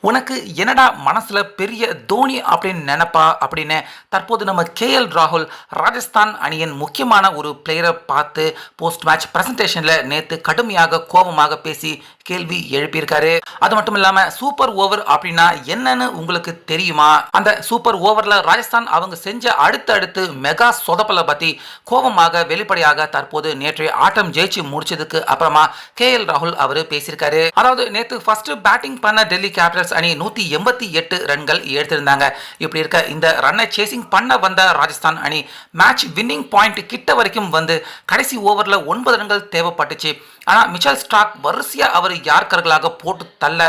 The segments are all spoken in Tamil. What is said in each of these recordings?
உனக்கு என்னடா மனசுல பெரிய தோனி அப்படின்னு நினைப்பா அப்படின்னு தற்போது நம்ம கேஎல் ராகுல் ராஜஸ்தான் அணியின் முக்கியமான ஒரு பிளேயரை பார்த்து போஸ்ட் மேட்ச் பிரசன்டேஷன்ல நேத்து கடுமையாக கோபமாக பேசி கேள்வி எழுப்பியிருக்காரு. அது மட்டும் இல்லாம சூப்பர் ஓவர் அப்படின்னா என்னன்னு உங்களுக்கு தெரியுமா, அந்த சூப்பர் ஓவர்ல ராஜஸ்தான் அவங்க செஞ்ச அடுத்தடுத்து மெகா சொதப்பலை பத்தி கோபமாக வெளிப்படையாக தற்போது நேற்றைய ஆட்டம் ஜெயிச்சு முடிச்சதுக்கு அப்புறமா கேஎல் ராகுல் அவரு பேசியிருக்காரு. அதாவது நேத்து ஃபர்ஸ்ட் பேட்டிங் பண்ண டெல்லி கேபிட்டல்ஸ் அணி 188 ரன்கள் எடுத்திருந்தாங்க. இப்படி இருக்க இந்த ரன்னை சேசிங் பண்ண வந்த ராஜஸ்தான் அணி மேட்ச் வின்னிங் பாயிண்ட் கிட்ட வரைக்கும் வந்து கடைசி ஓவர்ல 9 ரன்கள் தேவைப்பட்டுச்சு. ஆனால் மிச்சல் ஸ்டார்க் வரிசையா அவர் யார்கர்களாக போட்டு தள்ள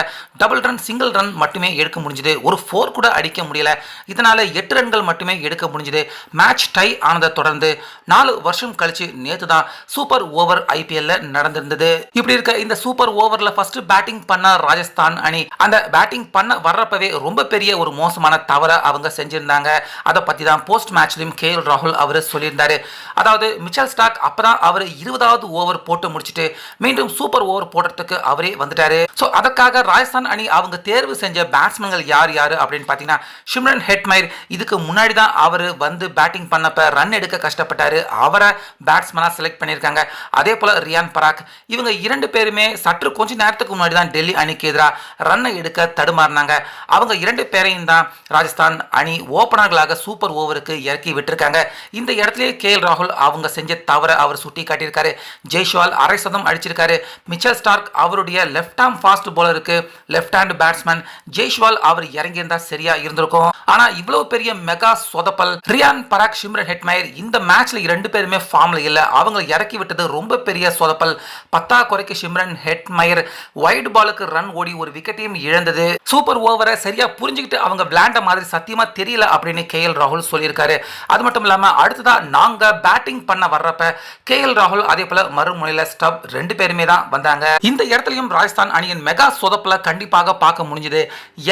டபுள் ரன் சிங்கிள் ரன் மட்டுமே எடுக்க முடிஞ்சது. ஒரு 4 கூட அடிக்க முடியல. இதனால 8 ரன்கள் மட்டுமே எடுக்க முடிஞ்சது. மேட்ச் டை ஆனதை தொடர்ந்து 4 வருஷம் கழிச்சு நேத்து தான் சூப்பர் ஓவர் ஐபிஎல்ல நடந்திருந்தது. இப்படி இருக்க இந்த சூப்பர் ஓவர்ல ஃபர்ஸ்ட் பேட்டிங் பண்ண ராஜஸ்தான் அணி அந்த பேட்டிங் பண்ண வர்றப்பவே ரொம்ப பெரிய ஒரு மோசமான தவறை அவங்க செஞ்சிருந்தாங்க. அதை பத்தி தான் போஸ்ட் மேட்ச்லயும் கேஎல் ராகுல் அவர் சொல்லியிருந்தாரு. அதாவது மிச்சல் ஸ்டார்க் அப்பதான் அவர் 20வது ஓவர் போட்டு முடிச்சுட்டு மீண்டும் சூப்பர் ஓவர் போடுறதுக்கு அவரே வந்துட்டாரு. சோ அதற்காக ராஜஸ்தான் அணி அவங்க தேர்வு செஞ்ச பேட்ஸ்மேன்கள் யார் யாரு அப்படின்னு பாத்தீங்கன்னா ஷிம்ரன் ஹெட்மையர். இதுக்கு முன்னாடி தான் அவர் வந்து பேட்டிங் பண்ணப்ப ரன் எடுக்க கஷ்டப்பட்டாரு. அவரை பேட்ஸ்மேனா செலக்ட் பண்ணியிருக்காங்க. அதே போல ரியான் பராக் இவங்க 2 பேருமே சற்று கொஞ்ச நேரத்துக்கு முன்னாடி தான் டெல்லி அணிக்கு எதிராக ரன்னை எடுக்க தடுமாறினாங்க. அவங்க 2 பேரையும் தான் ராஜஸ்தான் அணி ஓபனர்களாக சூப்பர் ஓவருக்கு இறக்கி விட்டுருக்காங்க. இந்த இடத்திலேயே கேஎல் ராகுல் அவங்க செஞ்ச தவறை அவர் சுட்டி காட்டியிருக்காரு. ஜெய்ஷ்வால் அரை சதம் அடிச்சிருக்காரு. மிச்சல் ஸ்டார்க் அவருடைய லெஃப்ட் ஆர்ம் ஃபாஸ்ட் பவுலருக்கு லெஃப்ட் ஹேண்ட் பேட்ஸ்மேன் ஜெய்ஷ்வால் அவர் இறங்கி இருந்தா சரியா இருந்திருக்கும். ஆனா இவ்வளவு பெரிய மெகா சொதப்பல். ரியான் பராக் ஷிம்ரன் ஹெட்மையர் இந்த மேட்ச்ல 2 பேருமே ஃபார்ம்ல இல்ல. அவங்க இறக்கி விட்டது ரொம்ப பெரிய சொதப்பல். 10 குறைக்கு ஷிம்ரன் ஹெட்மையர் வைட் பாலுக்கு ரன் ஓடி ஒரு விக்கெட்டையும் இழந்தது. சூப்பர் ஓவரை சரியா புரிஞ்சுக்கிட்டு அவங்க விளையாண்ட மாதிரி சத்தியமா தெரியல அப்படின்னு கேஎல் ராகுல் சொல்லியிருக்காரு. அது மட்டும் இல்லாம அடுத்ததா நாங்க பேட்டிங் பண்ண வர்றப்ப கேஎல் ராகுல் அதே போல மறுமுனையில ஸ்டப் 2 பேருமே தான் வந்தாங்க. இந்த இடத்துலயும் ராஜஸ்தான் அணியின் மெகா சொதப்பல கண்டிப்பாக பார்க்க முடிஞ்சது.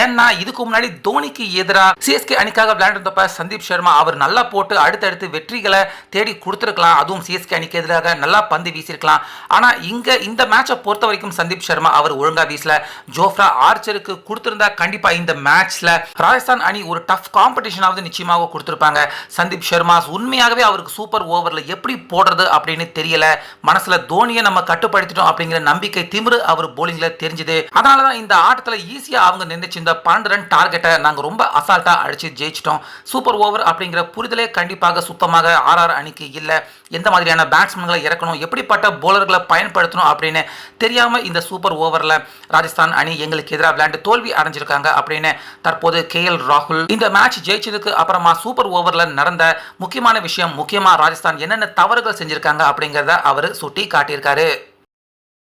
ஏன்னா இதுக்கு முன்னாடி தோனிக்கு எதிராக சிஎஸ்கே அணிக்காக விளையாண்டிருந்தப்ப சந்தீப் சர்மா அவர் நல்லா போட்டு அடுத்தடுத்து வெற்றிகளை தேடி கொடுத்திருக்கலாம். அதுவும் சிஎஸ்கே அணிக்கு எதிராக நல்லா பந்து வீசிருக்கலாம். ஆனா இங்க இந்த மேட்சை பொறுத்த வரைக்கும் சந்தீப் சர்மா அவர் ஒழுங்கா வீசல. ஜோஃப்ரா ஆர்ச்சருக்கு கொடுத்திருந்தா கண்டிப்பா இந்த மேட்ச்ல ராஜஸ்தான் அணி ஒரு டஃப் காம்படிஷனாவது நிச்சயமாக கொடுத்திருப்பாங்க. சந்தீப் சர்மா உண்மையாகவே அவருக்கு சூப்பர் ஓவர்ல எப்படி போடுறது அப்படின்னு தெரியல. மனசுல தோனியை நம்ம கட்டுப்படுத்திட்டோம் அப்படிங்கிற நம்பிக்கை திமிரு அவர் போலிங்ல தெரிஞ்சது. அதனாலதான் இந்த ஆட்டத்துல ஈஸியா அவங்க நினைச்சு இந்த 12 ரன் டார்கெட்டை நாங்க ரொம்ப அசால்ட்டா அடிச்சு ஜெயிச்சிட்டோம். சூப்பர் ஓவர் அப்படிங்கிற புரிதலே கண்டிப்பாக சுத்தமாக ஆர்ஆர் அணிக்கு இல்ல. எந்த மாதிரியான பேட்ஸ்மேன்களை இறக்கணும், எப்படிப்பட்ட போலர்களை பயன்படுத்தணும் அப்படின்னு தெரியாம இந்த சூப்பர் ஓவர்ல ராஜஸ்தான் அணி எங்களுக்கு எதிராக விளையாண்டு தோல்வி அடைஞ்சிருக்காங்க அப்படின்னு தற்போது கேஎல் ராகுல் இந்த மேட்ச் ஜெயிச்சதுக்கு அப்புறமா சூப்பர் ஓவர்ல நடந்த முக்கியமான விஷயம், முக்கியமா ராஜஸ்தான் என்னென்ன தவறுகள் செஞ்சிருக்காங்க அப்படிங்கறத அவர் சுட்டி காட்டியிருக்காரு.